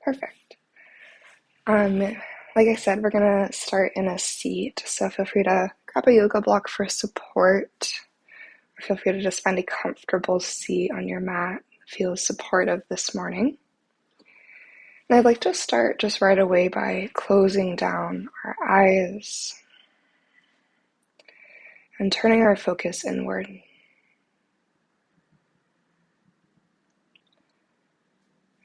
Perfect. Like I said, we're gonna start in a seat, so feel free to grab a yoga block for support, or feel free to just find a comfortable seat on your mat that feels supportive this morning. And I'd like to start just right away by closing down our eyes and turning our focus inward.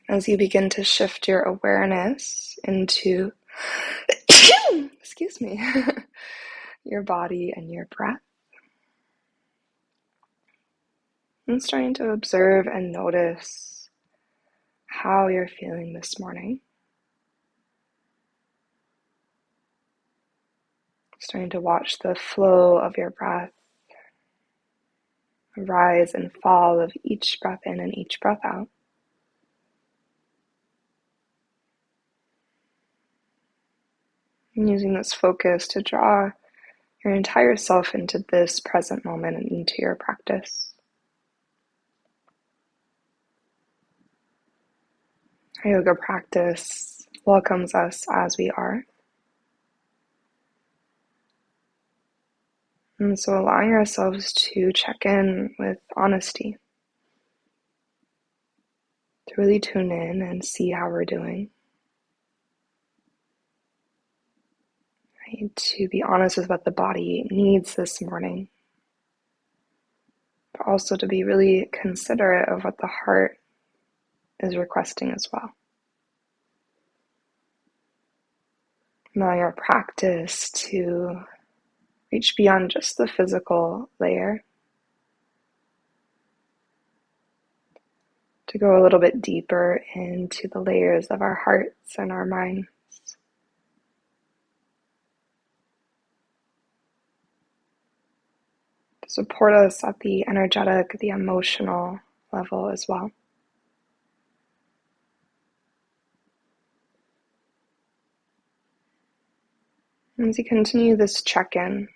As you begin to shift your awareness into, excuse me, your body and your breath, and starting to observe and notice how you're feeling this morning. Starting to watch the flow of your breath, rise and fall of each breath in and each breath out. And using this focus to draw your entire self into this present moment and into your practice. Our yoga practice welcomes us as we are. And so allowing ourselves to check in with honesty, to really tune in and see how we're doing. Right? To be honest with what the body needs this morning, but also to be really considerate of what the heart is requesting as well. Allowing our practice to reach beyond just the physical layer, to go a little bit deeper into the layers of our hearts and our minds. To support us at the energetic, the emotional level as well. As you continue this check-in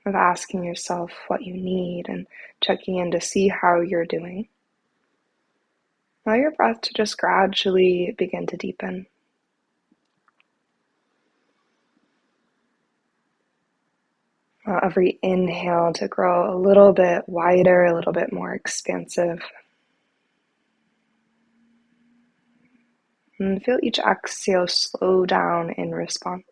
of asking yourself what you need and checking in to see how you're doing, allow your breath to just gradually begin to deepen. Every inhale to grow a little bit wider, a little bit more expansive. And feel each exhale slow down in response.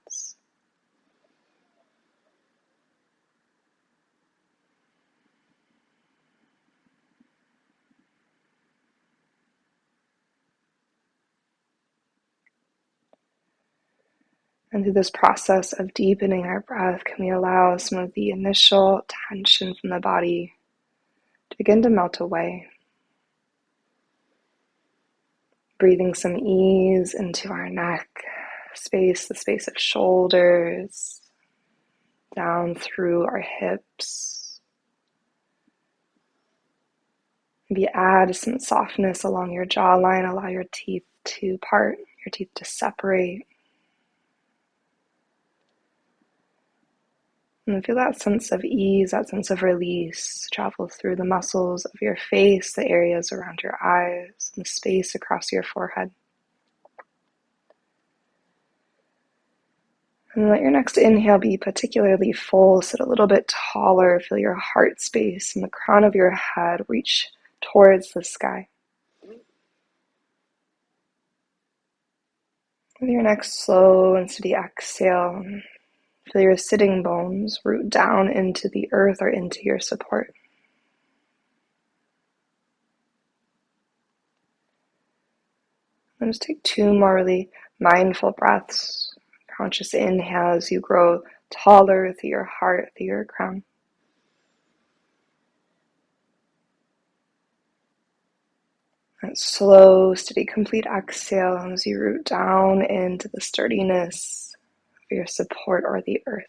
And through this process of deepening our breath, can we allow some of the initial tension from the body to begin to melt away. Breathing some ease into our neck space, the space of shoulders, down through our hips. Maybe add some softness along your jawline, allow your teeth to part, your teeth to separate. And feel that sense of ease, that sense of release travel through the muscles of your face, the areas around your eyes, and the space across your forehead. And let your next inhale be particularly full, sit a little bit taller, feel your heart space and the crown of your head reach towards the sky. With your next slow and steady exhale, feel your sitting bones root down into the earth or into your support. And just take 2 more really mindful breaths. Conscious inhale as you grow taller through your heart, through your crown. And slow, steady, complete exhale as you root down into the sturdiness of your support or the earth.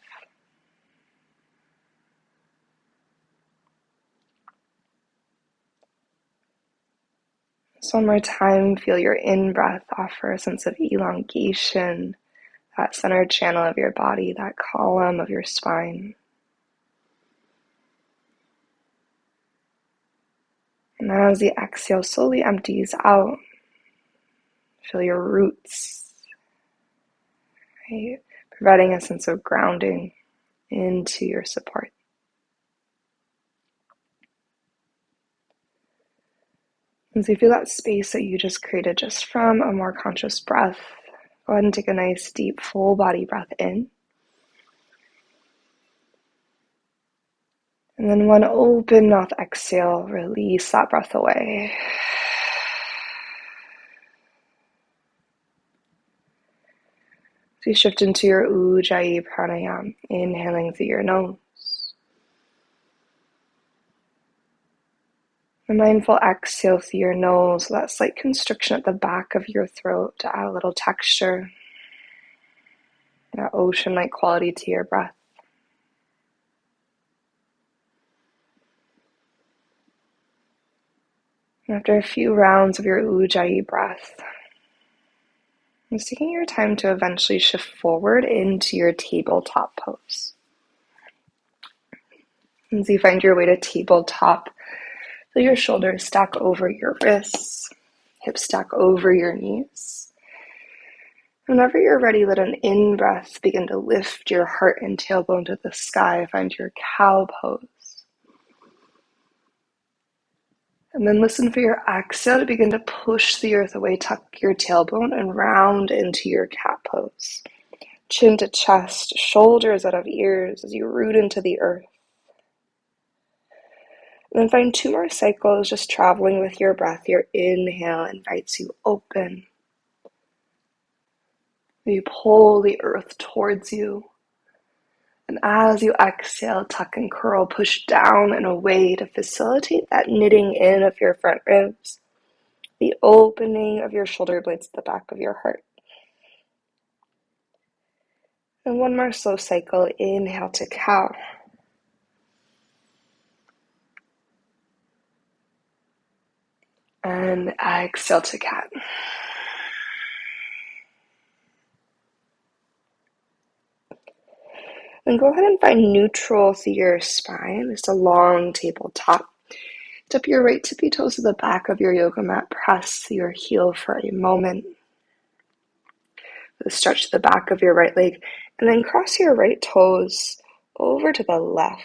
So one more time, feel your in-breath offer a sense of elongation, that center channel of your body, that column of your spine. And as the exhale slowly empties out, Feel your roots, right? Providing a sense of grounding into your support. And so you feel that space that you just created just from a more conscious breath. Go ahead and take a nice deep full body breath in. And then one open mouth exhale, release that breath away. So you shift into your Ujjayi pranayama, inhaling through your nose. A mindful exhale through your nose, that slight constriction at the back of your throat to add a little texture, that ocean-like quality to your breath. After a few rounds of your Ujjayi breath, just taking your time to eventually shift forward into your tabletop pose. As you find your way to tabletop, feel your shoulders stack over your wrists, hips stack over your knees. Whenever you're ready, let an in-breath begin to lift your heart and tailbone to the sky. Find your cow pose. And then listen for your exhale to begin to push the earth away, tuck your tailbone, and round into your cat pose. Chin to chest, shoulders out of ears as you root into the earth. And then find 2 more cycles just traveling with your breath. Your inhale invites you open. You pull the earth towards you. And as you exhale, tuck and curl, push down and away to facilitate that knitting in of your front ribs, the opening of your shoulder blades at the back of your heart. And one more slow cycle. Inhale to cow. And exhale to cat. Then go ahead and find neutral through your spine, just a long tabletop. Tip your right tippy toes to the back of your yoga mat. Press your heel for a moment. Stretch the back of your right leg, and then cross your right toes over to the left.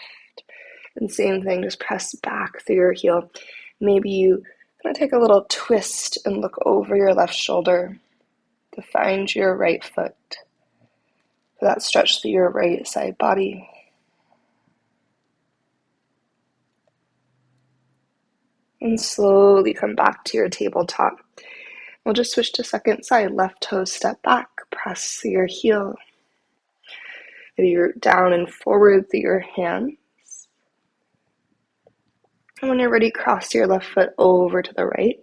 And same thing, just press back through your heel. Maybe you kind of take a little twist and look over your left shoulder to find your right foot. For that stretch through your right side body. And slowly come back to your tabletop. We'll just switch to second side. Left toe step back, press through your heel. Maybe you're down and forward through your hands. And when you're ready, cross your left foot over to the right.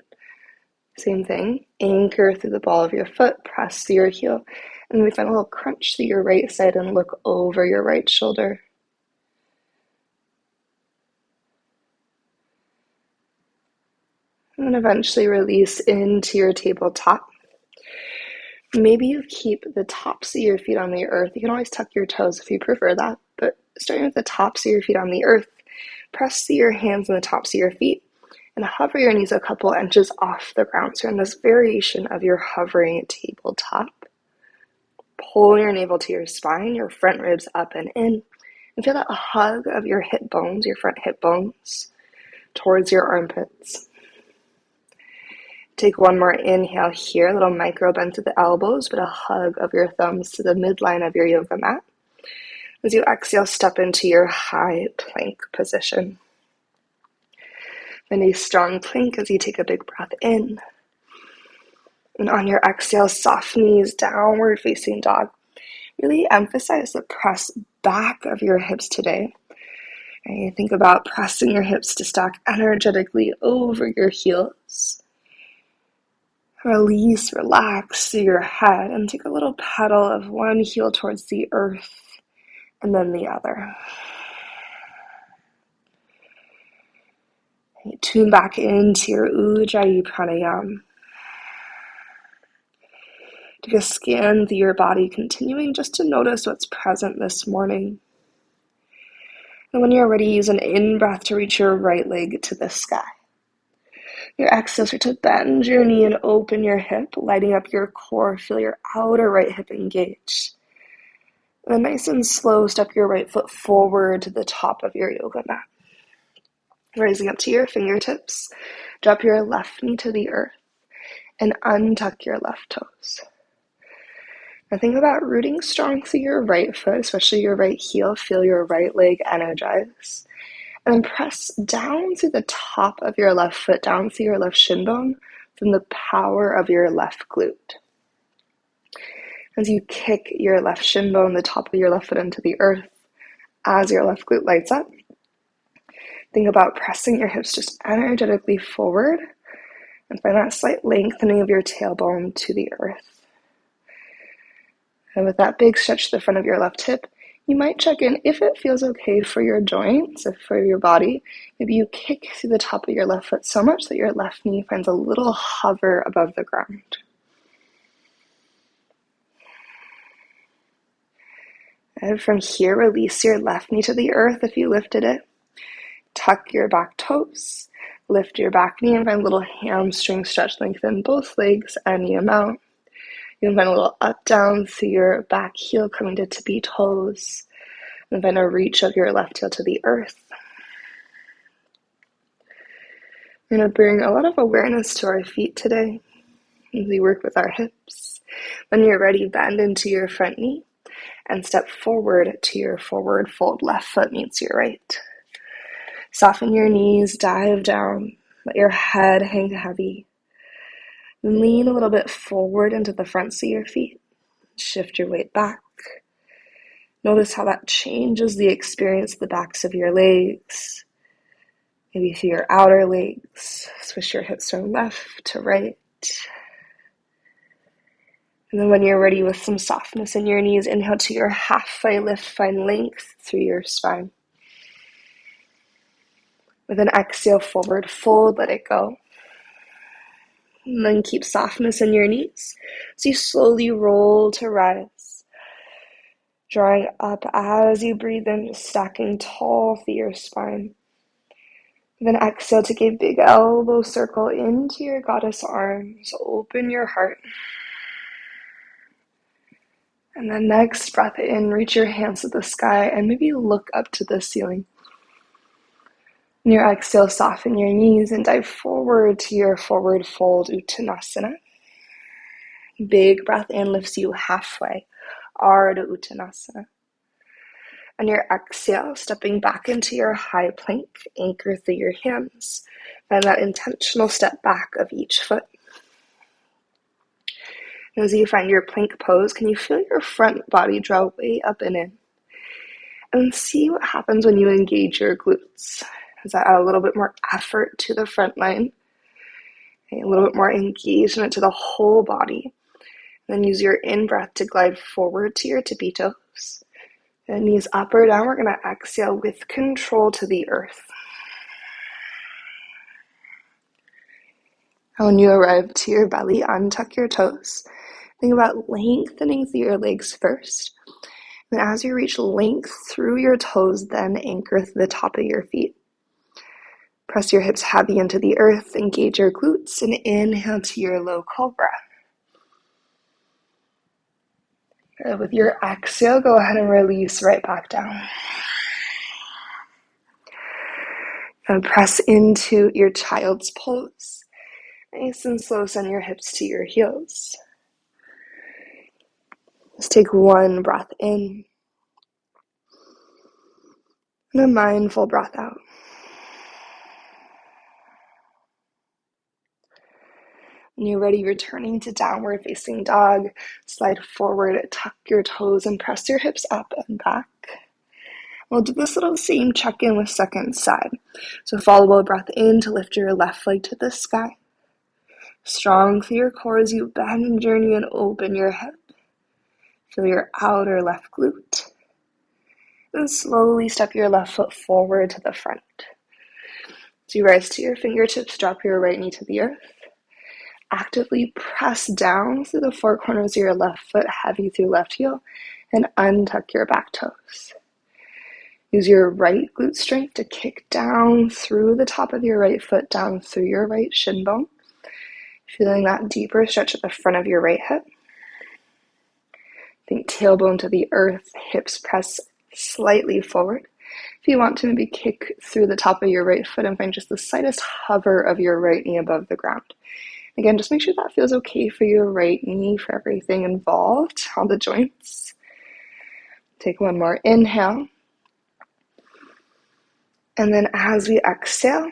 Same thing. Anchor through the ball of your foot, press through your heel. And we find a little crunch through your right side and look over your right shoulder. And then eventually release into your tabletop. Maybe you keep the tops of your feet on the earth. You can always tuck your toes if you prefer that, but starting with the tops of your feet on the earth, press through your hands on the tops of your feet and hover your knees a couple inches off the ground. So in this variation of your hovering tabletop, pull your navel to your spine, your front ribs up and in, and feel that hug of your hip bones, your front hip bones, towards your armpits. Take one more inhale here, a little micro bend to the elbows, but a hug of your thumbs to the midline of your yoga mat. As you exhale, step into your high plank position. Find a strong plank as you take a big breath in. And on your exhale, soft knees, downward facing dog. Really emphasize the press back of your hips today. And you think about pressing your hips to stack energetically over your heels. Release, relax through your head, and take a little pedal of one heel towards the earth and then the other. And tune back into your Ujjayi pranayama. Take a scan through your body, continuing just to notice what's present this morning. And when you're ready, use an in-breath to reach your right leg to the sky. Your exhale, start to bend your knee and open your hip, lighting up your core. Feel your outer right hip engage. And then nice and slow, step your right foot forward to the top of your yoga mat. Rising up to your fingertips, drop your left knee to the earth and untuck your left toes. Now think about rooting strong through your right foot, especially your right heel. Feel your right leg energize. And then press down through the top of your left foot, down through your left shin bone from the power of your left glute. As you kick your left shin bone, the top of your left foot into the earth, as your left glute lights up, think about pressing your hips just energetically forward and find that slight lengthening of your tailbone to the earth. And with that big stretch to the front of your left hip, you might check in if it feels okay for your joints, or for your body. Maybe you kick through the top of your left foot so much that your left knee finds a little hover above the ground. And from here, release your left knee to the earth if you lifted it. Tuck your back toes. Lift your back knee and find a little hamstring stretch. Lengthen both legs any amount. You can find a little up down through your back heel coming to tippy toes. And find a reach of your left heel to the earth. We're going to bring a lot of awareness to our feet today as we work with our hips. When you're ready, bend into your front knee and step forward to your forward fold. Left foot meets your right. Soften your knees, dive down, let your head hang heavy. Lean a little bit forward into the fronts of your feet. Shift your weight back. Notice how that changes the experience of the backs of your legs. Maybe through your outer legs. Switch your hips from left to right. And then when you're ready with some softness in your knees, inhale to your halfway lift, find length through your spine. With an exhale, forward fold, let it go. And then keep softness in your knees. So you slowly roll to rise. Drawing up as you breathe in, just stacking tall through your spine. Then exhale, take a big elbow circle into your goddess arms. Open your heart. And then next breath in, reach your hands to the sky and maybe look up to the ceiling. In your exhale, soften your knees and dive forward to your forward fold, Uttanasana. Big breath in lifts you halfway, Ardha Uttanasana. On your exhale, stepping back into your high plank, anchor through your hands. Find that intentional step back of each foot. As you find your plank pose, can you feel your front body draw way up and in? And see what happens when you engage your glutes. Does that add a little bit more effort to the front line? Okay, a little bit more engagement to the whole body. Then use your in-breath to glide forward to your tippy toes. And knees up or down, we're going to exhale with control to the earth. When you arrive to your belly, untuck your toes. Think about lengthening through your legs first. And as you reach length through your toes, then anchor through the top of your feet. Press your hips heavy into the earth, engage your glutes, and inhale to your low cobra. With your exhale, go ahead and release right back down. And press into your child's pose. Nice and slow, send your hips to your heels. Just take one breath in. And a mindful breath out. When you're ready, returning to downward facing dog. Slide forward, tuck your toes, and press your hips up and back. We'll do this little same check-in with second side. So follow a breath in to lift your left leg to the sky. Strong through your core as you bend your knee and open your hip. Feel your outer left glute. Then slowly step your left foot forward to the front. As you rise to your fingertips, drop your right knee to the earth. Actively press down through the four corners of your left foot, heavy through left heel, and untuck your back toes. Use your right glute strength to kick down through the top of your right foot, down through your right shin bone. Feeling that deeper stretch at the front of your right hip. Think tailbone to the earth, hips press slightly forward. If you want to, maybe kick through the top of your right foot and find just the slightest hover of your right knee above the ground. Again, just make sure that feels okay for your right knee, for everything involved, all the joints. Take one more inhale. And then as we exhale,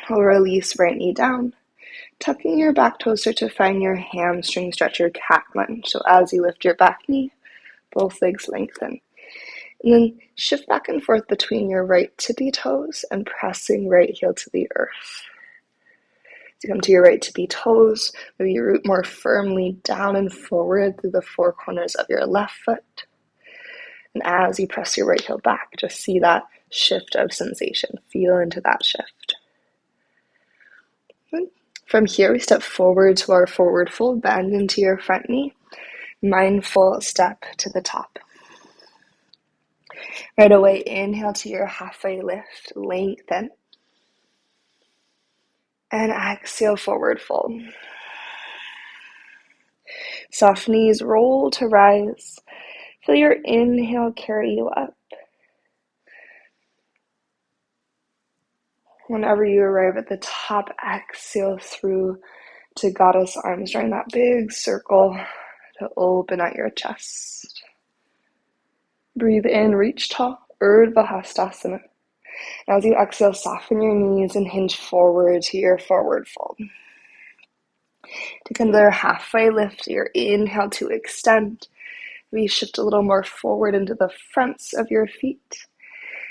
we'll release right knee down. Tucking your back toes, start to find your hamstring stretch, your cat lunge. So as you lift your back knee, both legs lengthen. And then shift back and forth between your right tippy toes and pressing right heel to the earth. As you come to your right tippy toes, maybe you root more firmly down and forward through the four corners of your left foot. And as you press your right heel back, just see that shift of sensation. Feel into that shift. Good. From here, we step forward to our forward fold, bend into your front knee. Mindful step to the top. Right away, inhale to your halfway lift, lengthen. And exhale, forward fold. Soft knees roll to rise. Feel your inhale carry you up. Whenever you arrive at the top, exhale through to goddess arms, drawing that big circle to open out your chest. Breathe in, reach tall, Urdhva Hastasana. As you exhale, soften your knees and hinge forward to your forward fold. Take another halfway lift, your inhale to extend. We shift a little more forward into the fronts of your feet.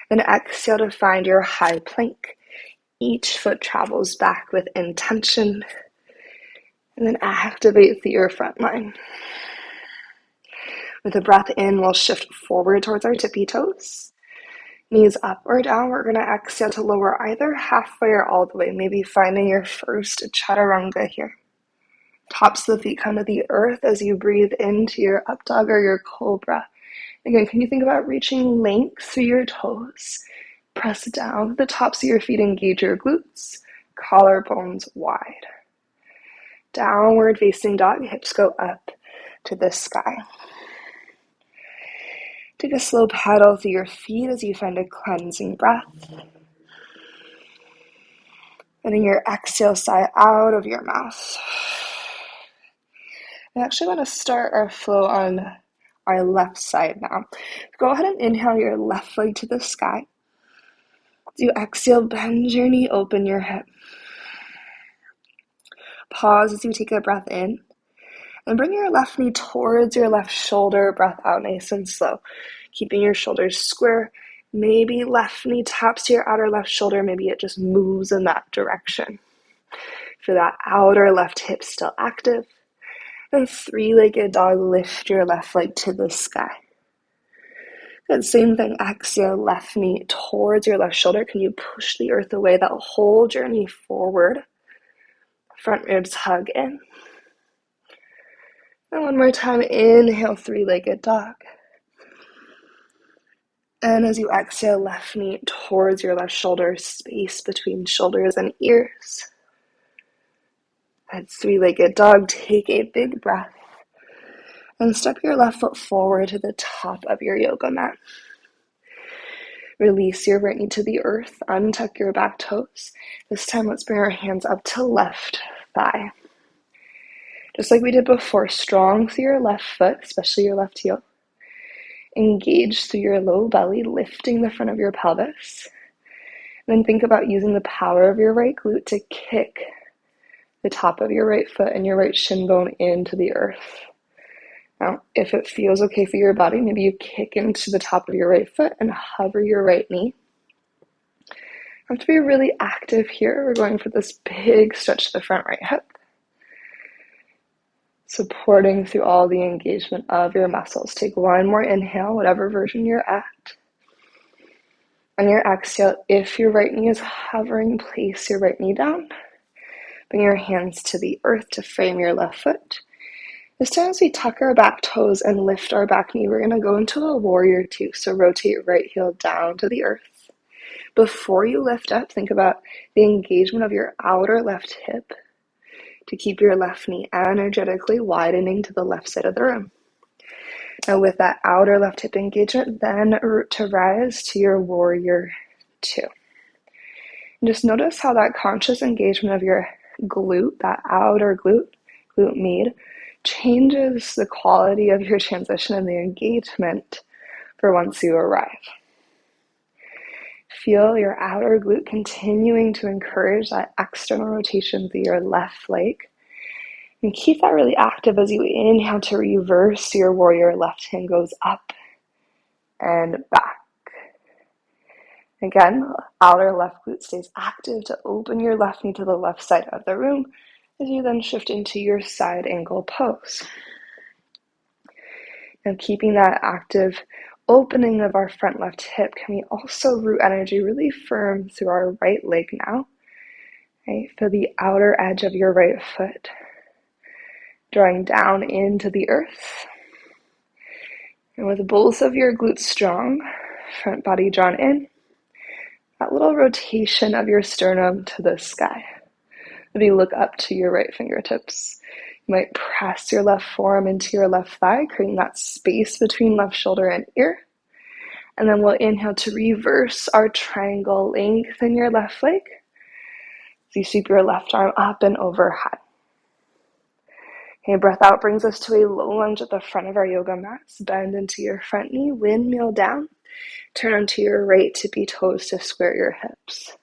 Then exhale to find your high plank. Each foot travels back with intention. And then activate through your front line. With a breath in, we'll shift forward towards our tippy toes. Knees up or down. We're going to exhale to lower either halfway or all the way. Maybe finding your first chaturanga here. Tops of the feet come to the earth as you breathe into your up dog or your cobra. Again, can you think about reaching length through your toes? Press down to the tops of your feet, engage your glutes, collarbones wide. Downward facing dog, hips go up to the sky. Take a slow pedal through your feet as you find a cleansing breath. Letting your exhale sigh out of your mouth. I actually want to start our flow on our left side now. Go ahead and inhale your left leg to the sky. As you exhale, bend your knee, open your hip. Pause as you take a breath in. And bring your left knee towards your left shoulder. Breath out nice and slow. Keeping your shoulders square. Maybe left knee taps to your outer left shoulder. Maybe it just moves in that direction. Feel that outer left hip still active. And three-legged dog, lift your left leg to the sky. Good, same thing, exhale, left knee towards your left shoulder. Can you push the earth away? That'll hold your knee forward. Front ribs hug in. And one more time, inhale, three-legged dog. And as you exhale, left knee towards your left shoulder, space between shoulders and ears. That's three-legged dog. Take a big breath. And step your left foot forward to the top of your yoga mat. Release your right knee to the earth. Untuck your back toes. This time, let's bring our hands up to left thigh. Just like we did before, strong through your left foot, especially your left heel. Engage through your low belly, lifting the front of your pelvis. And then think about using the power of your right glute to kick the top of your right foot and your right shin bone into the earth. Now, if it feels okay for your body, maybe you kick into the top of your right foot and hover your right knee. You have to be really active here. We're going for this big stretch to the front right hip. Supporting through all the engagement of your muscles. Take one more inhale, whatever version you're at. On your exhale, if your right knee is hovering, place your right knee down. Bring your hands to the earth to frame your left foot. This time as we tuck our back toes and lift our back knee, we're going to go into a warrior two. So rotate right heel down to the earth. Before you lift up, think about the engagement of your outer left hip to keep your left knee energetically widening to the left side of the room. Now with that outer left hip engagement, then root to rise to your warrior two. And just notice how that conscious engagement of your glute, that outer glute med, changes the quality of your transition and the engagement for once you arrive. Feel your outer glute continuing to encourage that external rotation through your left leg. And keep that really active as you inhale to reverse your warrior. Left hand goes up and back. Again, outer left glute stays active to open your left knee to the left side of the room as you then shift into your side angle pose. Now keeping that active opening of our front left hip, can we also root energy really firm through our right leg now? Okay, feel the outer edge of your right foot drawing down into the earth. And with both of your glutes strong, front body drawn in, that little rotation of your sternum to the sky. Maybe look up to your right fingertips. You might press your left forearm into your left thigh, creating that space between left shoulder and ear. And then we'll inhale to reverse our triangle, lengthen your left leg. So you sweep your left arm up and overhead. Okay, breath out brings us to a low lunge at the front of our yoga mats. Bend into your front knee, windmill down. Turn onto your right tippy toes to square your hips.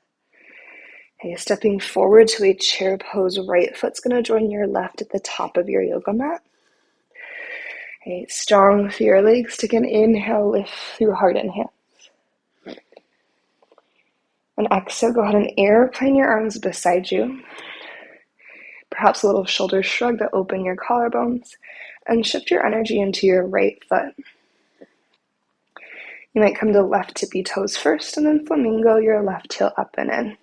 Okay, stepping forward to a chair pose, right foot's going to join your left at the top of your yoga mat. Okay, strong through your legs. Take an inhale, lift through heart and hands. And exhale, go ahead and airplane your arms beside you. Perhaps a little shoulder shrug to open your collarbones. And shift your energy into your right foot. You might come to left tippy toes first, and then flamingo your left heel up and in.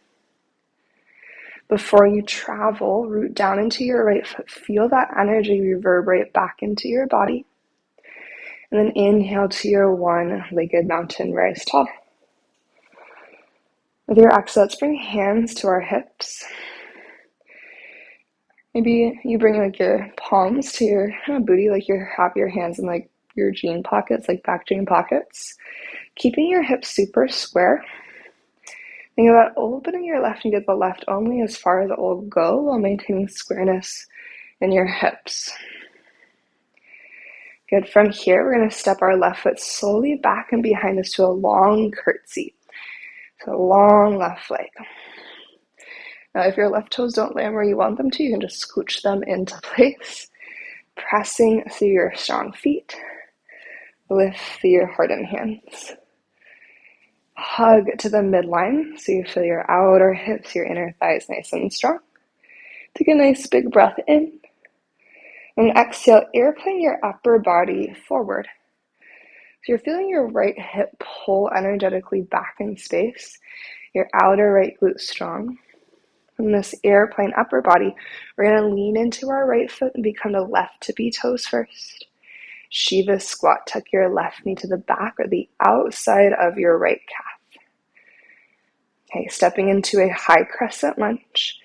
Before you travel, root down into your right foot. Feel that energy reverberate back into your body. And then inhale to your one-legged mountain rise tall. With your exhale, let's bring hands to our hips. Maybe you bring like your palms to your booty, like you have your hands in like your jean pockets, like back jean pockets. Keeping your hips super square. Think about opening your left knee to the left only as far as it will go while maintaining squareness in your hips. Good. From here, we're going to step our left foot slowly back and behind us to a long curtsy. So a long left leg. Now, if your left toes don't land where you want them to, you can just scooch them into place. Pressing through your strong feet. Lift through your heart and hands. Hug to the midline, so you feel your outer hips, your inner thighs nice and strong. Take a nice big breath in. And exhale, airplane your upper body forward. So you're feeling your right hip pull energetically back in space. Your outer right glute strong. From this airplane upper body, we're going to lean into our right foot and become to left tippy toes first. Shiva squat, tuck your left knee to the back or the outside of your right calf. Okay, stepping into a high crescent lunge.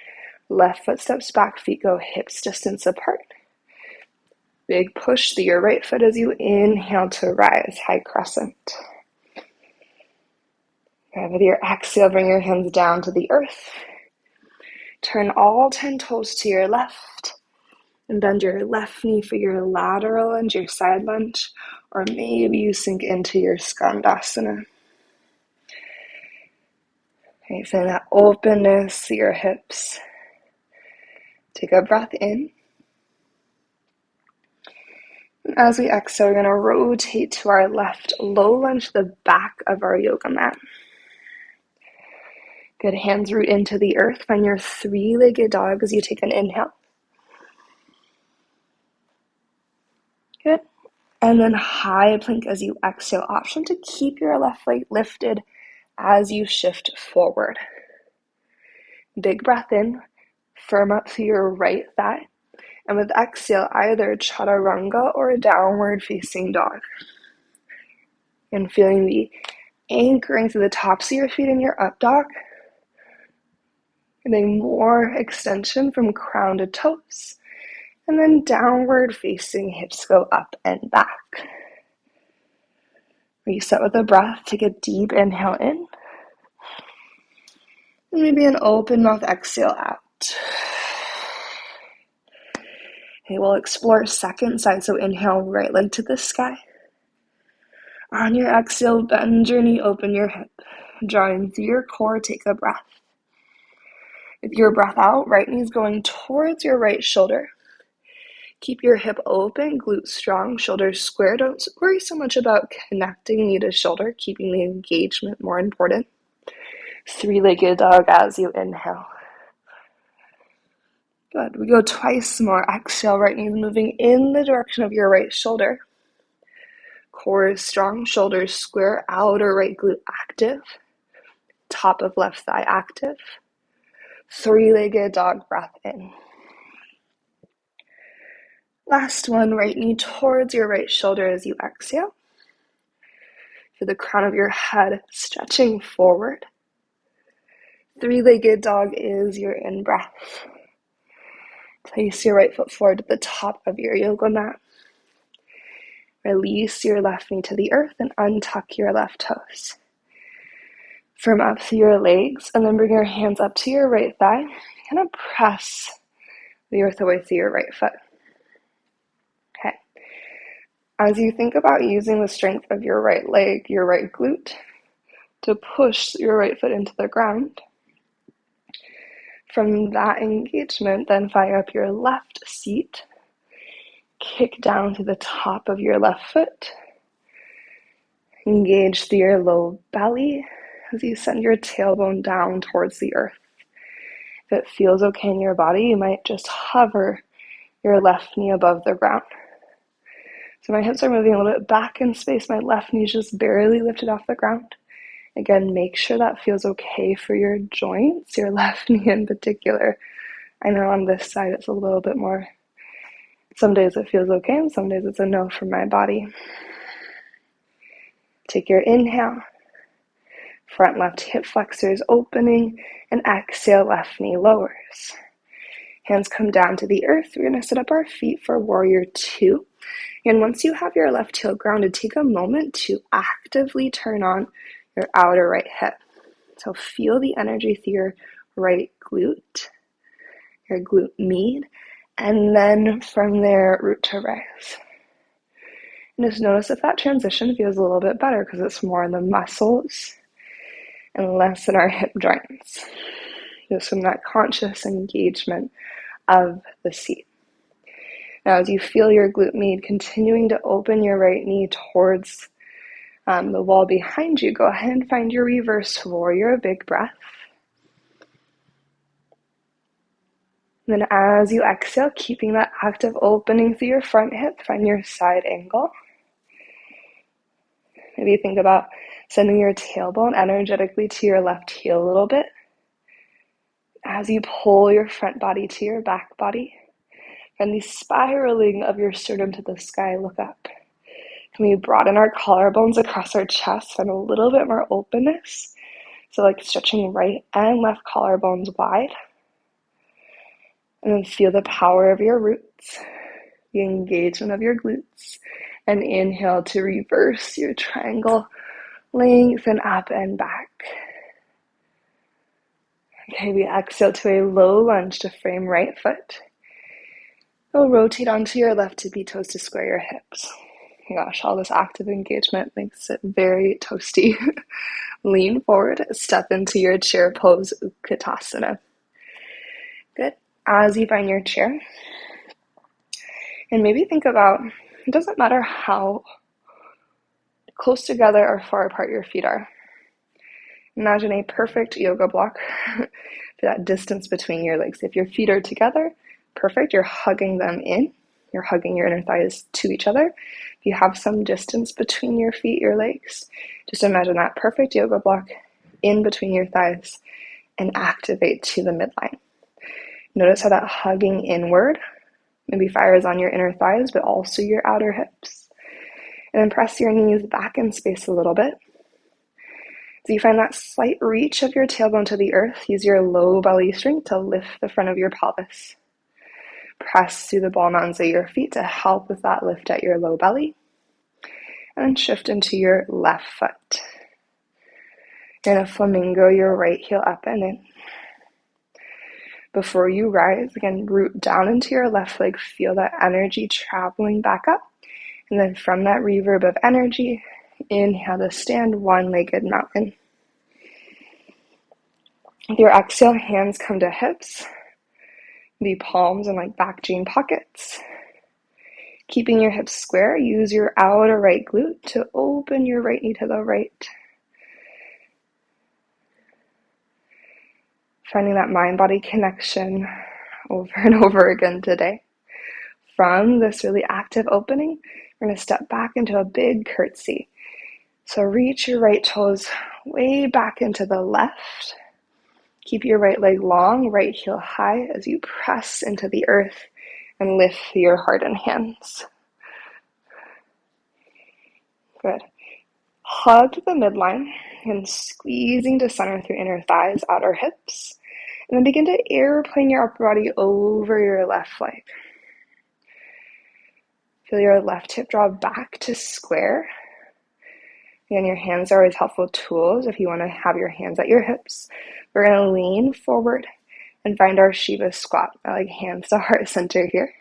Left foot steps back, feet go hips distance apart. Big push through your right foot as you inhale to rise, high crescent. Okay, with your exhale, bring your hands down to the earth. Turn all 10 toes to your left. And bend your left knee for your lateral and your side lunge, or maybe you sink into your skandasana. Okay, feel that openness to your hips. Take a breath in. And as we exhale, we're going to rotate to our left, low lunge to the back of our yoga mat. Good, hands root into the earth. Find your three-legged dog as you take an inhale. Good. And then high plank as you exhale. Option to keep your left leg lifted as you shift forward. Big breath in. Firm up through your right thigh. And with exhale, either chaturanga or a downward facing dog. And feeling the anchoring through the tops of your feet in your up dog. Getting more extension from crown to toes. And then downward facing hips go up and back. Reset with a breath. Take a deep inhale in. And maybe an open mouth exhale out. Okay, we'll explore second side. So inhale, right leg to the sky. On your exhale, bend your knee, open your hip. Drawing through your core, take a breath. With your breath out, right knee is going towards your right shoulder. Keep your hip open, glutes strong, shoulders square. Don't worry so much about connecting knee to shoulder, keeping the engagement more important. Three-legged dog as you inhale. Good. We go twice more. Exhale, right knee moving in the direction of your right shoulder. Core is strong, shoulders square, outer right glute active. Top of left thigh active. Three-legged dog, breath in. Last one, right knee towards your right shoulder as you exhale. Feel the crown of your head stretching forward. Three-legged dog is your in-breath. Place your right foot forward to the top of your yoga mat. Release your left knee to the earth and untuck your left toes. Firm up through your legs and then bring your hands up to your right thigh. Kind of press the earth away through your right foot. Okay. As you think about using the strength of your right leg, your right glute, to push your right foot into the ground, from that engagement, then fire up your left seat. Kick down to the top of your left foot. Engage through your low belly as you send your tailbone down towards the earth. If it feels okay in your body, you might just hover your left knee above the ground. So my hips are moving a little bit back in space. My left knee is just barely lifted off the ground. Again, make sure that feels okay for your joints, your left knee in particular. I know on this side it's a little bit more, some days it feels okay and some days it's a no for my body. Take your inhale, front left hip flexors opening, and exhale, left knee lowers. Hands come down to the earth. We're going to set up our feet for warrior two. And once you have your left heel grounded, take a moment to actively turn on your outer right hip. So feel the energy through your right glute, your glute med, and then from there, root to rise. And just notice if that transition feels a little bit better because it's more in the muscles and less in our hip joints. Just from that conscious engagement of the seat. Now, as you feel your glute med continuing to open your right knee towards the wall behind you, go ahead and find your reverse warrior, a big breath. And then as you exhale, keeping that active opening through your front hip, find your side angle. Maybe think about sending your tailbone energetically to your left heel a little bit. As you pull your front body to your back body, and the spiraling of your sternum to the sky, look up. Can we broaden our collarbones across our chest, find a little bit more openness? So like stretching right and left collarbones wide. And then feel the power of your roots, the engagement of your glutes. And inhale to reverse your triangle, lengthen up and back. Okay, we exhale to a low lunge to frame right foot. We'll rotate onto your left tippy toes to square your hips. Oh my gosh, all this active engagement makes it very toasty. Lean forward, step into your chair pose, Utkatasana. Good. As you find your chair, and maybe think about, it doesn't matter how close together or far apart your feet are. Imagine a perfect yoga block for that distance between your legs. If your feet are together, perfect, you're hugging them in. You're hugging your inner thighs to each other. If you have some distance between your feet, your legs, just imagine that perfect yoga block in between your thighs and activate to the midline. Notice how that hugging inward Maybe fires on your inner thighs, but also your outer hips. And then press your knees back in space a little bit. So you find that slight reach of your tailbone to the earth. Use your low belly strength to lift the front of your pelvis. Press through the ball mounds of your feet to help with that lift at your low belly. And then shift into your left foot. In a flamingo, your right heel up and in. Before you rise, again, root down into your left leg. Feel that energy traveling back up. And then from that reverb of energy, inhale to stand one-legged mountain. With your exhale, hands come to hips. Maybe palms in like back jean pockets. Keeping your hips square, use your outer right glute to open your right knee to the right. Finding that mind-body connection over and over again today. From this really active opening, we're going to step back into a big curtsy. So reach your right toes way back into the left. Keep your right leg long, right heel high as you press into the earth and lift your heart and hands. Good. Hug the midline and squeezing to center through inner thighs, outer hips. And then begin to airplane your upper body over your left leg. Feel your left hip draw back to square. Again, your hands are always helpful tools if you want to have your hands at your hips. We're going to lean forward and find our Shiva squat. I like hands to heart center here.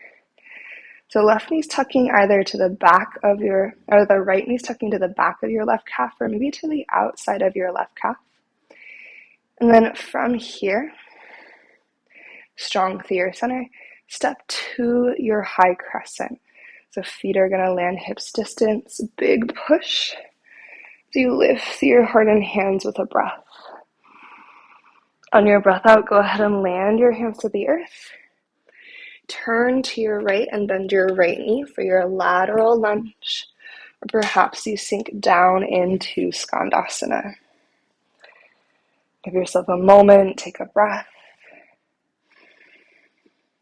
So left knee's tucking either to the back of your, or the right knee's tucking to the back of your left calf, or maybe to the outside of your left calf. And then from here, strong through your center, step to your high crescent. So feet are going to land hips distance, big push. So you lift your heart and hands with a breath. On your breath out, go ahead and land your hands to the earth. Turn to your right and bend your right knee for your lateral lunge. Or perhaps you sink down into Skandasana. Give yourself a moment, take a breath.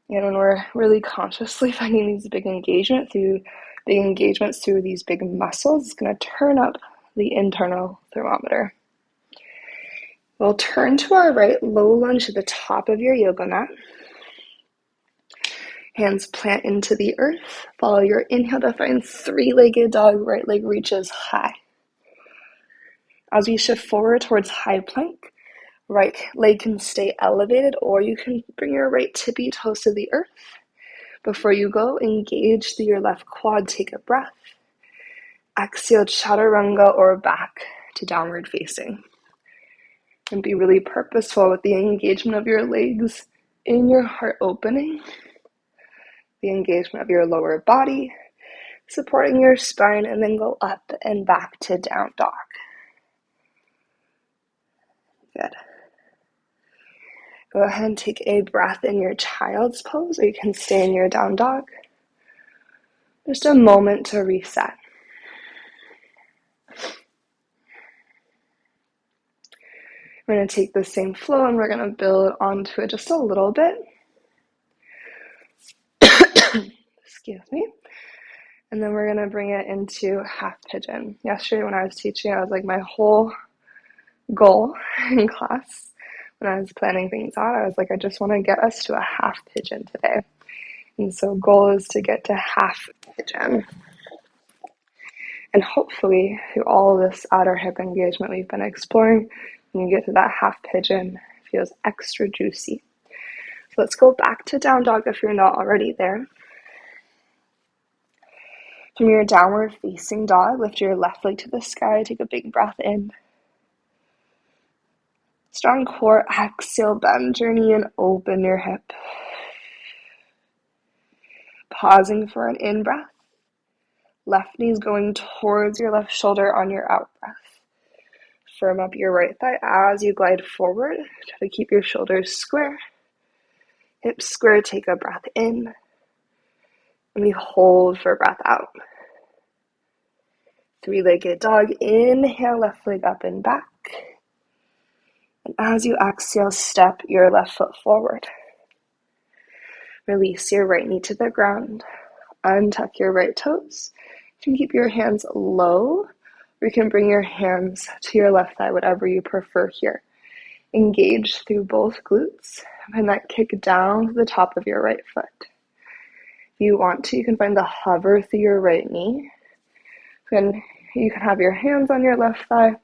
And when we're really consciously finding these big engagements through these big muscles, it's going to turn up the internal thermometer. We'll turn to our right, low lunge to the top of your yoga mat. Hands plant into the earth. Follow your inhale to find three-legged dog. Right leg reaches high. As we shift forward towards high plank, right leg can stay elevated, or you can bring your right tippy toes to the earth. Before you go, engage through your left quad. Take a breath. Exhale, chaturanga, or back to downward facing. And be really purposeful with the engagement of your legs in your heart opening. The engagement of your lower body, supporting your spine, and then go up and back to down dog. Good. Go ahead and take a breath in your child's pose, or you can stay in your down dog. Just a moment to reset. We're going to take the same flow and we're going to build onto it just a little bit. Excuse me. And then we're going to bring it into half pigeon. Yesterday when I was teaching, I was like, my whole goal in class, when I was planning things out, I was like, I just want to get us to a half pigeon today. And so goal is to get to half pigeon. And hopefully through all this outer hip engagement we've been exploring, when you get to that half pigeon, it feels extra juicy. So let's go back to down dog if you're not already there. From your downward facing dog, lift your left leg to the sky, take a big breath in. Strong core, exhale, bend your knee and open your hip. Pausing for an in-breath. Left knee is going towards your left shoulder on your out-breath. Firm up your right thigh as you glide forward. Try to keep your shoulders square. Hips square, take a breath in. And we hold for breath out. Three-legged dog, inhale, left leg up and back. And as you exhale, step your left foot forward. Release your right knee to the ground. Untuck your right toes. You can keep your hands low, or you can bring your hands to your left thigh, whatever you prefer here. Engage through both glutes. Find that kick down to the top of your right foot. If you want to, you can find the hover through your right knee. Then you can have your hands on your left thigh.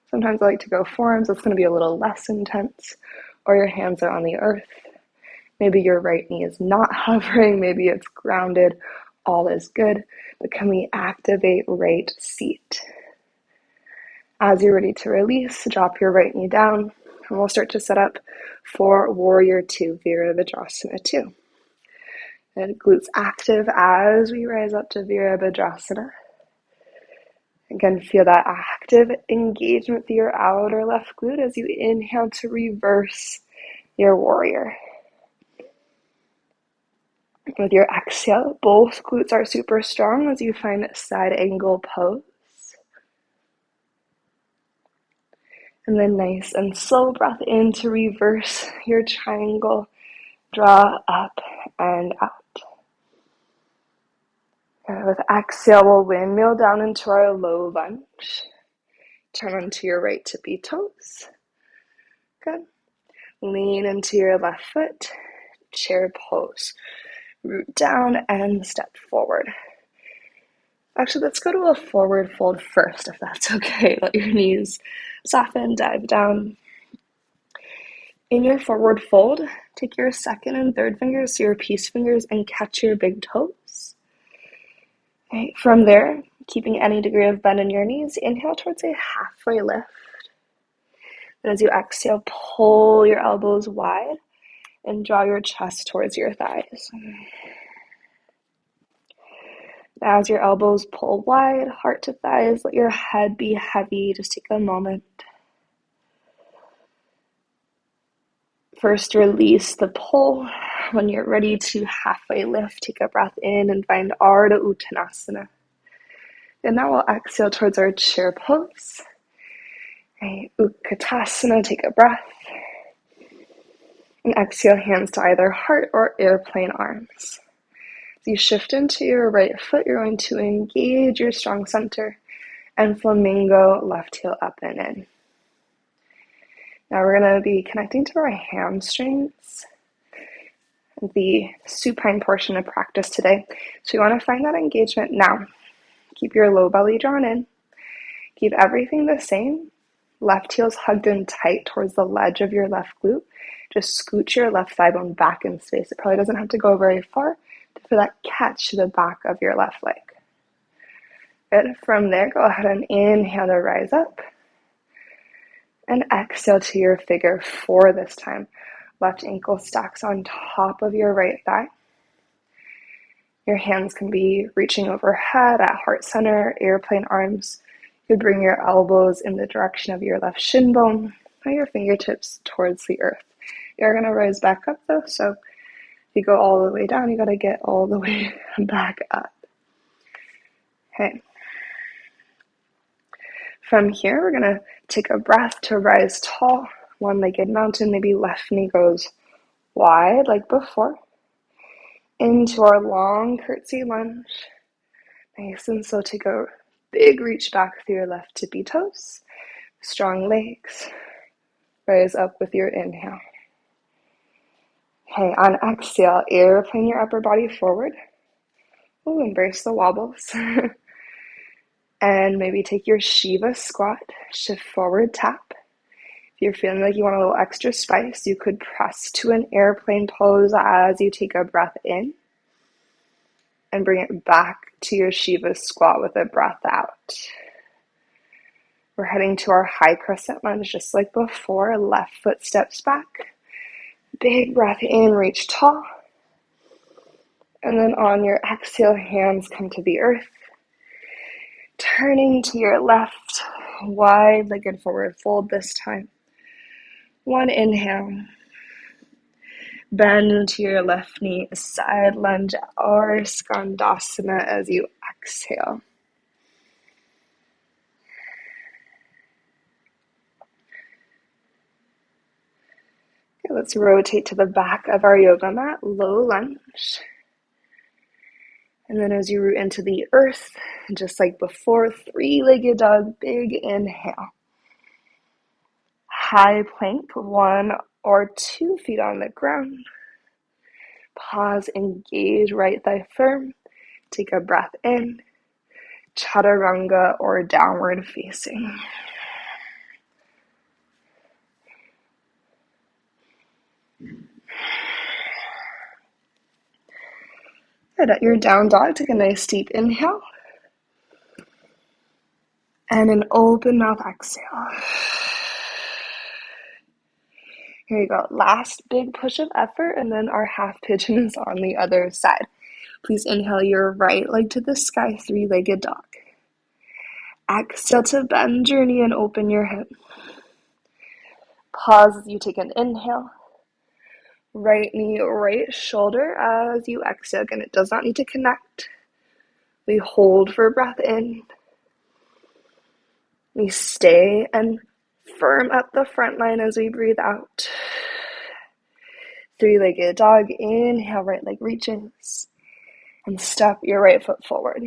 Sometimes I like to go forearms. It's going to be a little less intense. Or your hands are on the earth. Maybe your right knee is not hovering. Maybe it's grounded. All is good. But can we activate right seat? As you're ready to release, drop your right knee down. And we'll start to set up for Warrior 2, Virabhadrasana 2. And glutes active as we rise up to Virabhadrasana. Again, feel that active engagement through your outer left glute as you inhale to reverse your warrior. With your exhale, both glutes are super strong as you find side angle pose. And then nice and slow breath in to reverse your triangle. Draw up and out. With exhale, we'll windmill down into our low lunge. Turn onto your right tippy toes. Good. Lean into your left foot. Chair pose. Root down and step forward. Actually, let's go to a forward fold first, if that's okay. Let your knees soften, dive down. In your forward fold, take your second and third fingers to your peace fingers and catch your big toes. Okay. From there, keeping any degree of bend in your knees, inhale towards a halfway lift. And as you exhale, pull your elbows wide and draw your chest towards your thighs. As your elbows pull wide, heart to thighs, let your head be heavy. Just take a moment. First, release the pull. When you're ready to halfway lift, take a breath in and find Ardha Uttanasana. And now we'll exhale towards our chair pose. Okay, Utkatasana, take a breath. And exhale, hands to either heart or airplane arms. As you shift into your right foot, you're going to engage your strong center and flamingo, left heel up and in. Now we're going to be connecting to our hamstrings, the supine portion of practice today. So you want to find that engagement now. Keep your low belly drawn in. Keep everything the same. Left heel's hugged in tight towards the ledge of your left glute. Just scooch your left thigh bone back in space. It probably doesn't have to go very far for that catch to the back of your left leg. Good. From there, go ahead and inhale to rise up. And exhale to your figure 4 this time. Left ankle stacks on top of your right thigh. Your hands can be reaching overhead at heart center, airplane arms. You could bring your elbows in the direction of your left shin bone, or your fingertips towards the earth. You're going to rise back up though, so if you go all the way down, you got to get all the way back up. Okay. From here, we're going to take a breath to rise tall, one-legged mountain. Maybe left knee goes wide like before. Into our long curtsy lunge. Nice and slow, take a big reach back through your left tippy toes. Strong legs. Rise up with your inhale. Okay, on exhale, airplane your upper body forward. Ooh, embrace the wobbles. And maybe take your Shiva squat, shift forward, tap. If you're feeling like you want a little extra spice, you could press to an airplane pose as you take a breath in. And bring it back to your Shiva squat with a breath out. We're heading to our high crescent lunge just like before. Left foot steps back. Big breath in, reach tall. And then on your exhale, hands come to the earth. Turning to your left, wide-legged forward fold this time. One inhale. Bend into your left knee, side lunge or skandasana as you exhale. let's rotate to the back of our yoga mat, low lunge. And then as you root into the earth, just like before, three-legged dog, big inhale. High plank, 1 or 2 feet on the ground. Pause, engage right thigh firm. Take a breath in. Chaturanga or downward facing. Good. At your down dog, take a nice deep inhale. And an open mouth exhale. Here you go. Last big push of effort, and then our half pigeon is on the other side. Please inhale your right leg to the sky, three-legged dog. Exhale to bend your knee and open your hip. Pause as you take an inhale. Right knee, right shoulder as you exhale. Again, it does not need to connect. We hold for breath in. We stay and firm up the front line as we breathe out. Three-legged dog. Inhale, right leg reaches. And step your right foot forward.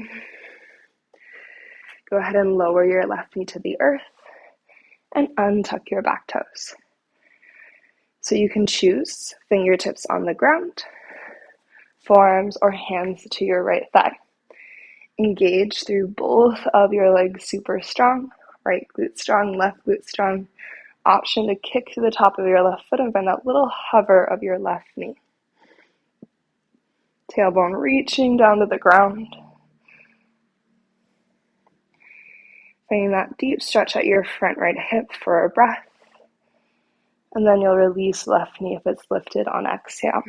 Go ahead and lower your left knee to the earth and untuck your back toes. So you can choose fingertips on the ground, forearms or hands to your right thigh. Engage through both of your legs super strong. Right glute strong, left glute strong. Option to kick to the top of your left foot and find that little hover of your left knee. Tailbone reaching down to the ground. Finding that deep stretch at your front right hip for a breath. And then you'll release left knee if it's lifted on exhale.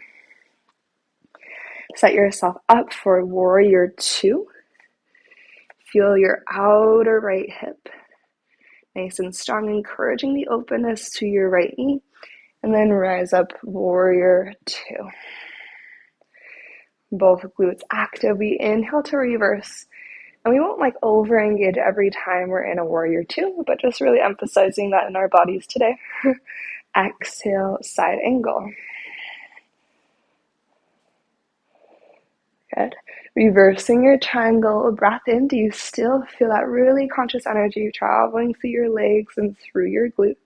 Set yourself up for warrior 2. Feel your outer right hip nice and strong, encouraging the openness to your right knee. And then rise up, warrior 2. Both glutes active. We inhale to reverse. And we won't over engage every time we're in a warrior 2, but just really emphasizing that in our bodies today. Exhale, side angle. Good. Reversing your triangle, breath in. Do you still feel that really conscious energy traveling through your legs and through your glutes?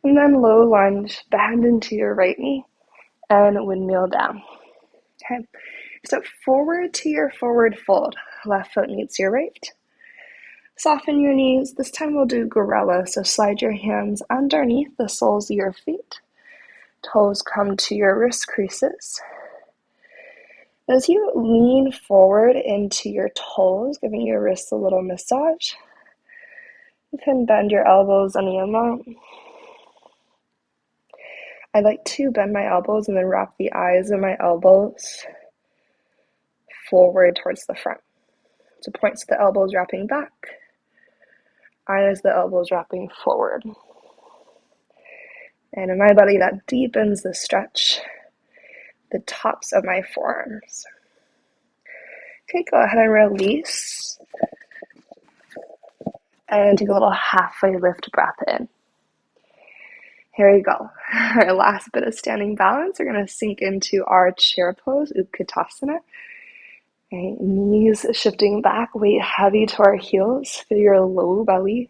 And then low lunge, bend into your right knee and windmill down. Okay. Step forward to your forward fold. Left foot meets your right. Soften your knees. This time we'll do gorilla. So slide your hands underneath the soles of your feet. Toes come to your wrist creases. As you lean forward into your toes, giving your wrists a little massage, you can bend your elbows any amount. I like to bend my elbows and then wrap the eyes of my elbows forward towards the front. So points to the elbows wrapping back, eyes the elbows wrapping forward. And in my body, that deepens the stretch, the tops of my forearms. Okay, go ahead and release. And take a little halfway lift breath in. Here we go. Our last bit of standing balance. We're going to sink into our chair pose, Utkatasana. Okay, knees shifting back, weight heavy to our heels. Feel your low belly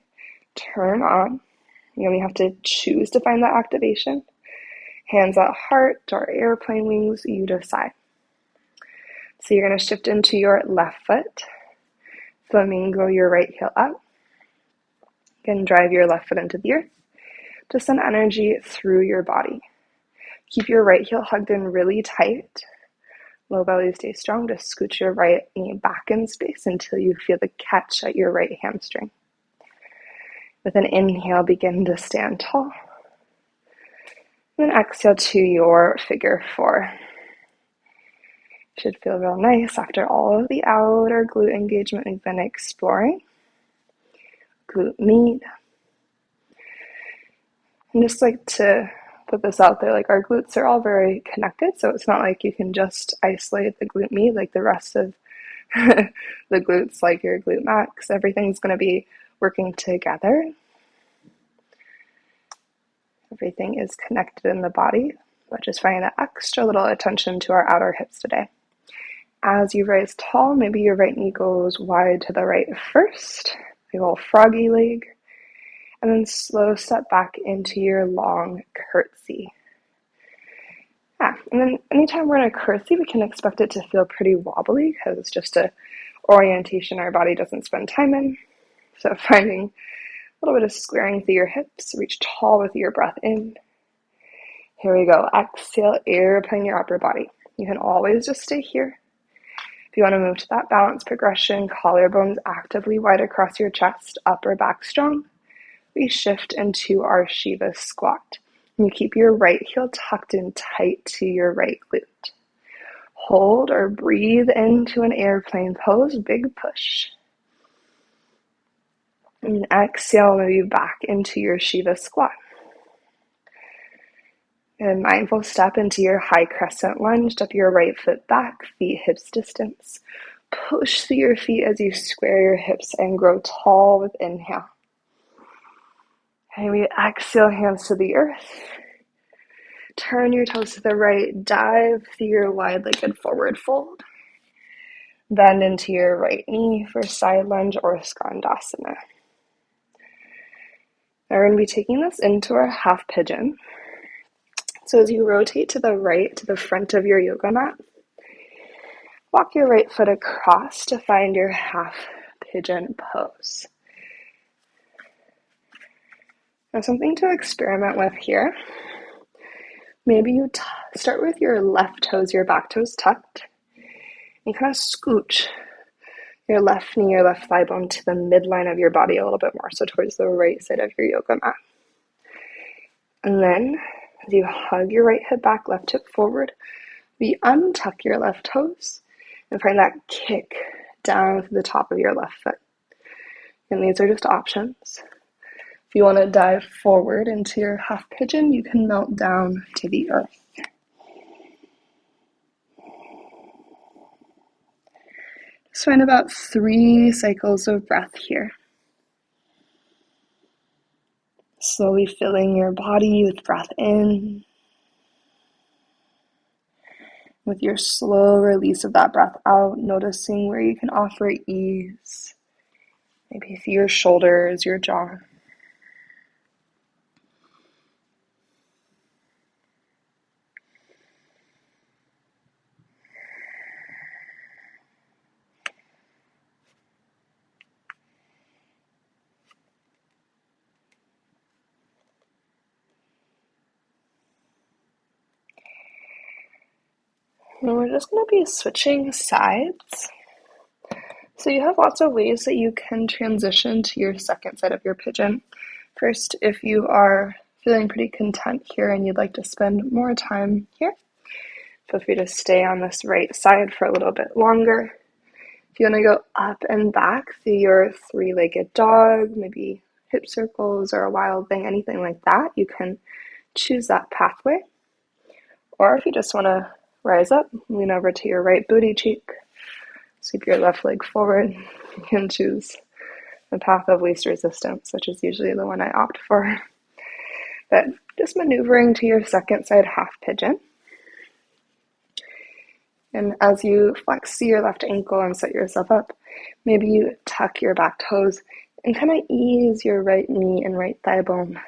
turn on. You only have to choose to find that activation. Hands at heart or airplane wings, you decide. So you're going to shift into your left foot. Flamingo your right heel up. Again, drive your left foot into the earth to send energy through your body. Keep your right heel hugged in really tight. Low belly stay strong. Just scooch your right knee back in space until you feel the catch at your right hamstring. With an inhale, begin to stand tall. Then exhale to your figure 4. Should feel real nice after all of the outer glute engagement we've been exploring. Glute med. And just like to put this out there, our glutes are all very connected, so it's not like you can just isolate the glute med like the rest of the glutes, like your glute max. Everything's going to be working together. Everything is connected in the body, but just finding that extra little attention to our outer hips today. As you rise tall, maybe your right knee goes wide to the right first, a little froggy leg, and then slow step back into your long curtsy. Yeah, and then anytime we're in a curtsy, we can expect it to feel pretty wobbly because it's just a orientation our body doesn't spend time in. So finding a little bit of squaring through your hips, reach tall with your breath in. Here we go. Exhale, airplane your upper body. You can always just stay here. If you want to move to that balance progression, collarbones actively wide across your chest, upper back strong. We shift into our Shiva squat. And you keep your right heel tucked in tight to your right glute. Hold or breathe into an airplane pose, big push. And exhale, move back into your Shiva squat. And mindful step into your high crescent lunge, step your right foot back, feet hips distance. Push through your feet as you square your hips and grow tall with inhale. And we exhale, hands to the earth. Turn your toes to the right, dive through your wide-legged forward fold. Bend into your right knee for side lunge or skandasana. Now we're going to be taking this into our half pigeon. So as you rotate to the right, to the front of your yoga mat, walk your right foot across to find your half pigeon pose. Now something to experiment with here. Maybe you start with your left toes, your back toes tucked, and kind of scooch your left knee, your left thigh bone to the midline of your body a little bit more, so towards the right side of your yoga mat. And then, as you hug your right hip back, left hip forward, we untuck your left toes and find that kick down to the top of your left foot. And these are just options. If you want to dive forward into your half pigeon, you can melt down to the earth. Just find about 3 cycles of breath here. Slowly filling your body with breath in. With your slow release of that breath out, noticing where you can offer ease. Maybe through your shoulders, your jaw. And we're just going to be switching sides. So you have lots of ways that you can transition to your second side of your pigeon. First, if you are feeling pretty content here and you'd like to spend more time here, feel free to stay on this right side for a little bit longer. If you want to go up and back through your 3-legged dog, maybe hip circles or a wild thing, anything like that, you can choose that pathway. Or if you just want to rise up, lean over to your right booty cheek, sweep your left leg forward. You can choose the path of least resistance, which is usually the one I opt for. But just maneuvering to your second side half pigeon. And as you flex to your left ankle and set yourself up, maybe you tuck your back toes and kind of ease your right knee and right thigh bone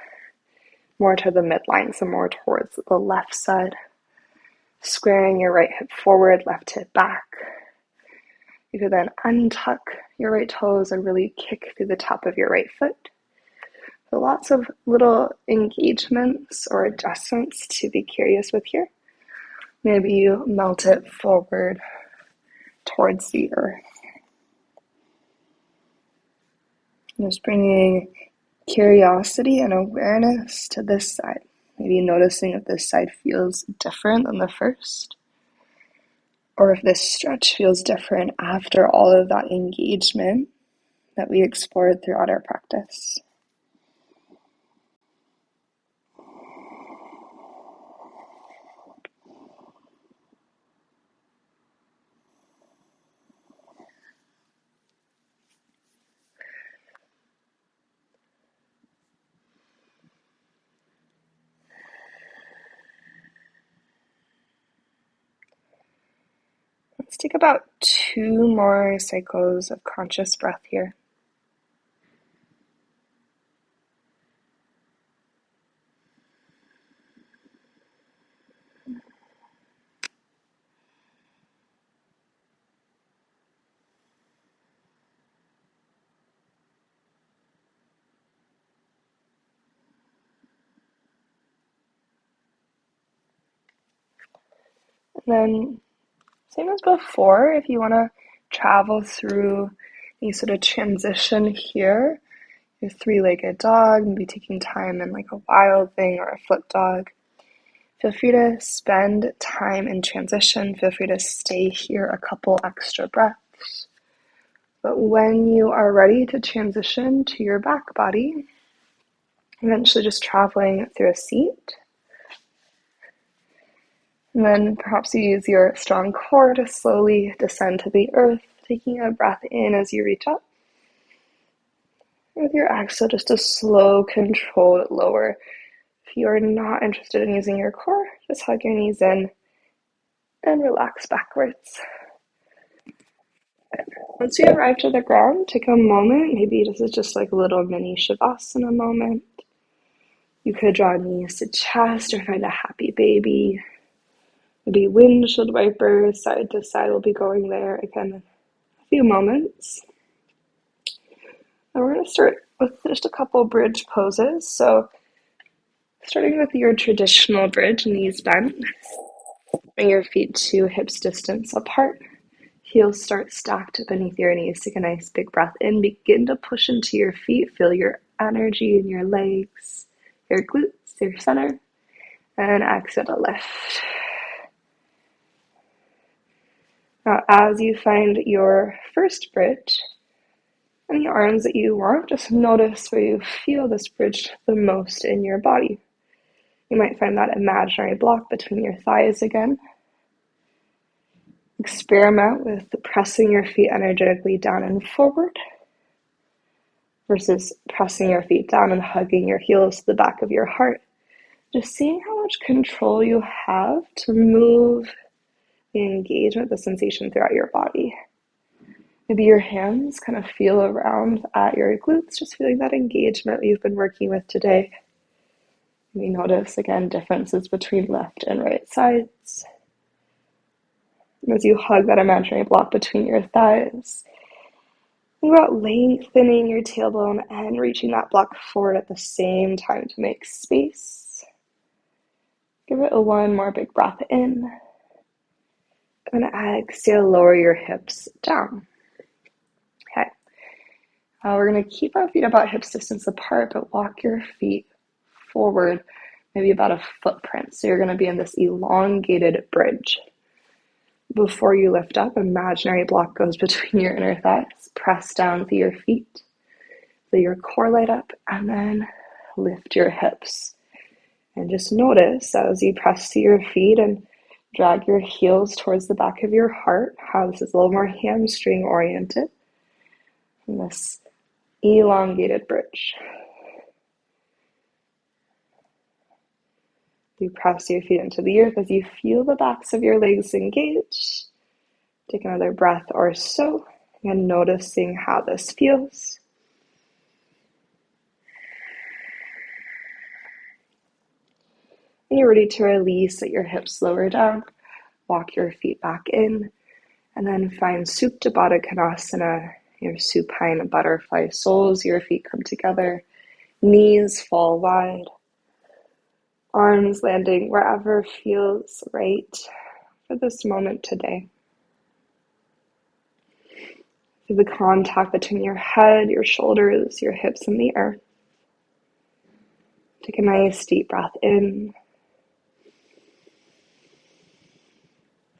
more to the midline, so more towards the left side. Squaring your right hip forward, left hip back. You could then untuck your right toes and really kick through the top of your right foot. So lots of little engagements or adjustments to be curious with here. Maybe you melt it forward towards the earth. Just bringing curiosity and awareness to this side. Maybe noticing if this side feels different than the first, or if this stretch feels different after all of that engagement that we explored throughout our practice. Let's take about 2 more cycles of conscious breath here. And then, same as before, if you want to travel through any sort of transition here, your 3-legged dog, maybe taking time in like a wild thing or a foot dog, feel free to spend time in transition. Feel free to stay here a couple extra breaths. But when you are ready to transition to your back body, eventually just traveling through a seat, and then perhaps you use your strong core to slowly descend to the earth, taking a breath in as you reach up. With your exhale, just a slow, controlled lower. If you are not interested in using your core, just hug your knees in and relax backwards. Once you arrive to the ground, take a moment. Maybe this is just like a little mini Shavasana moment. You could draw knees to chest or find a happy baby. Maybe windshield wipers, side to side will be going there again in a few moments. And we're going to start with just a couple bridge poses. So starting with your traditional bridge, knees bent. Bring your feet to hips distance apart. Heels start stacked beneath your knees. Take a nice big breath in. Begin to push into your feet. Feel your energy in your legs, your glutes, your center. And exhale to lift. Now, as you find your first bridge, and the arms that you want, just notice where you feel this bridge the most in your body. You might find that imaginary block between your thighs again. Experiment with pressing your feet energetically down and forward versus pressing your feet down and hugging your heels to the back of your heart. Just seeing how much control you have to move the engagement, the sensation throughout your body. Maybe your hands kind of feel around at your glutes, just feeling that engagement you've been working with today. Maybe notice, again, differences between left and right sides. As you hug that imaginary block between your thighs, think about lengthening your tailbone and reaching that block forward at the same time to make space. Give it a one more big breath in. And exhale, lower your hips down. Okay. We're going to keep our feet about hips distance apart, but walk your feet forward, maybe about a footprint. So you're going to be in this elongated bridge. Before you lift up, imaginary block goes between your inner thighs. Press down through your feet. Let your core light up, and then lift your hips. And just notice as you press to your feet and drag your heels towards the back of your heart, how this is a little more hamstring oriented. And this elongated bridge. You press your feet into the earth as you feel the backs of your legs engage. Take another breath or so, and noticing how this feels. When you're ready to release, let your hips lower down. Walk your feet back in, and then find Supta Baddha Konasana, your supine butterfly soles. Your feet come together, knees fall wide, arms landing wherever feels right for this moment today. Feel the contact between your head, your shoulders, your hips, and the earth. Take a nice deep breath in.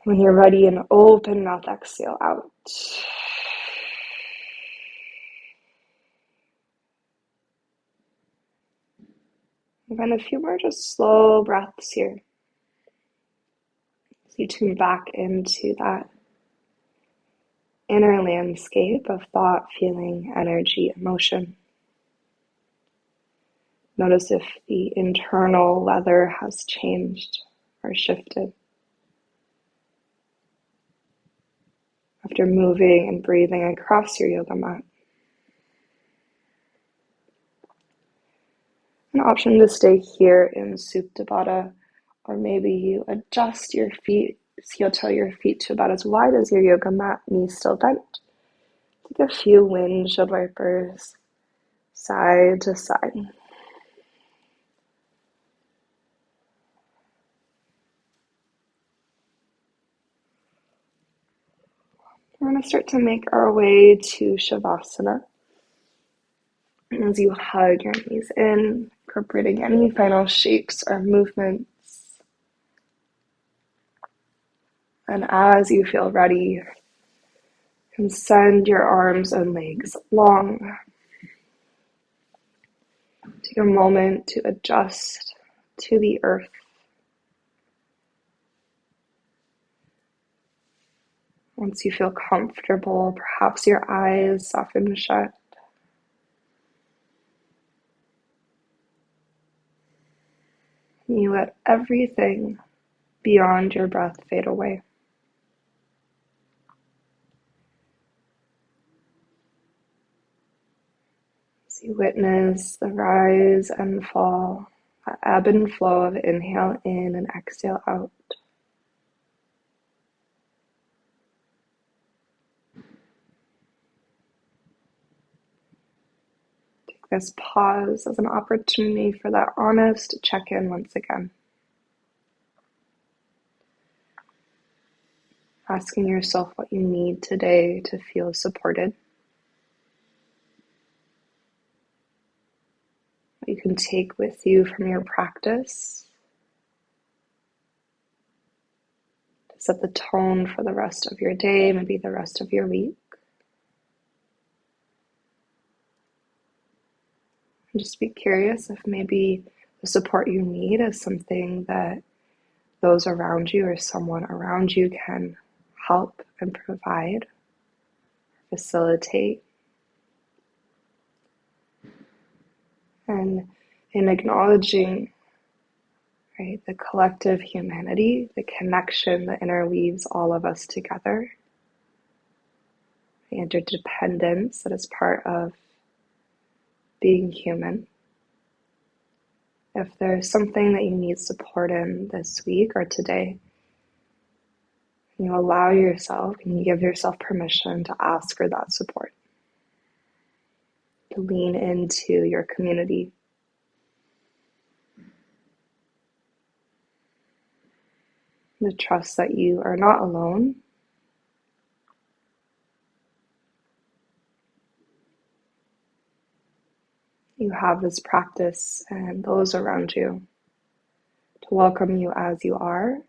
When you're ready, an open mouth exhale out. And then a few more just slow breaths here. So you tune back into that inner landscape of thought, feeling, energy, emotion. Notice if the internal weather has changed or shifted. after moving and breathing across your yoga mat. An option to stay here in Supta Baddha, or maybe you adjust your feet, heel-toe your feet to about as wide as your yoga mat, knees still bent. Take a few windshield wipers, side to side. We're going to start to make our way to Shavasana. As you hug your knees in, incorporating any final shapes or movements. And as you feel ready, you can send your arms and legs long. Take a moment to adjust to the earth. Once you feel comfortable, perhaps your eyes soften shut. You let everything beyond your breath fade away. As you witness the rise and fall, the ebb and flow of inhale in and exhale out. Take this pause as an opportunity for that honest check-in once again. Asking yourself what you need today to feel supported. What you can take with you from your practice to set the tone for the rest of your day, maybe the rest of your week. And just be curious if maybe the support you need is something that those around you or someone around you can help and provide, facilitate. And in acknowledging, right, the collective humanity, the connection that interweaves all of us together, the interdependence that is part of being human. If there's something that you need support in this week or today, you allow yourself and you give yourself permission to ask for that support, to lean into your community. To trust that you are not alone. You have this practice and those around you to welcome you as you are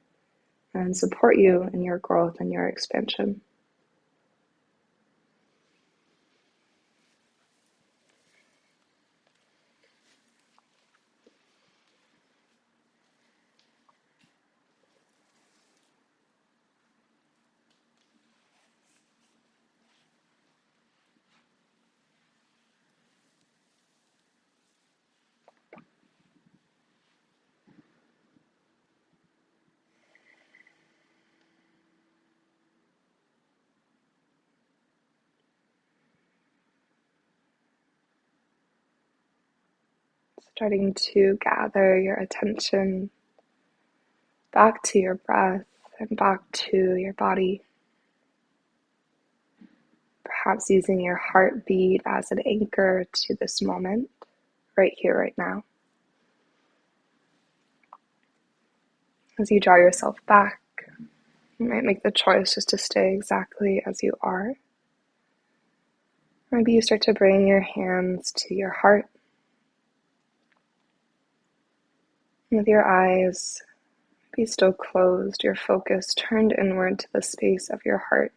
and support you in your growth and your expansion. Starting to gather your attention back to your breath and back to your body. Perhaps using your heartbeat as an anchor to this moment, right here, right now. As you draw yourself back, you might make the choice just to stay exactly as you are. Maybe you start to bring your hands to your heart. With your eyes be still closed, your focus turned inward to the space of your heart.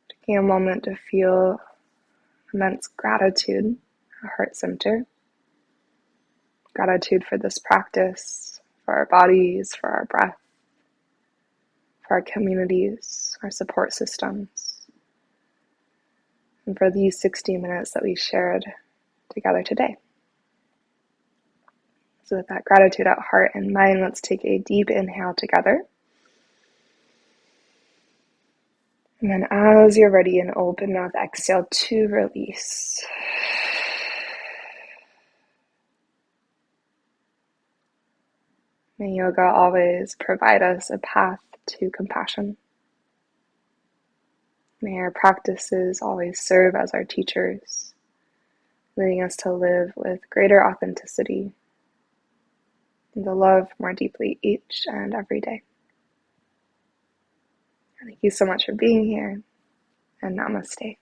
Taking a moment to feel immense gratitude, a heart center. Gratitude for this practice, for our bodies, for our breath, for our communities, our support systems, and for these 60 minutes that we shared together today. So with that gratitude at heart and mind, let's take a deep inhale together. And then as you're ready, an open mouth exhale to release. May yoga always provide us a path to compassion. May our practices always serve as our teachers, leading us to live with greater authenticity and to love more deeply each and every day. Thank you so much for being here, and namaste.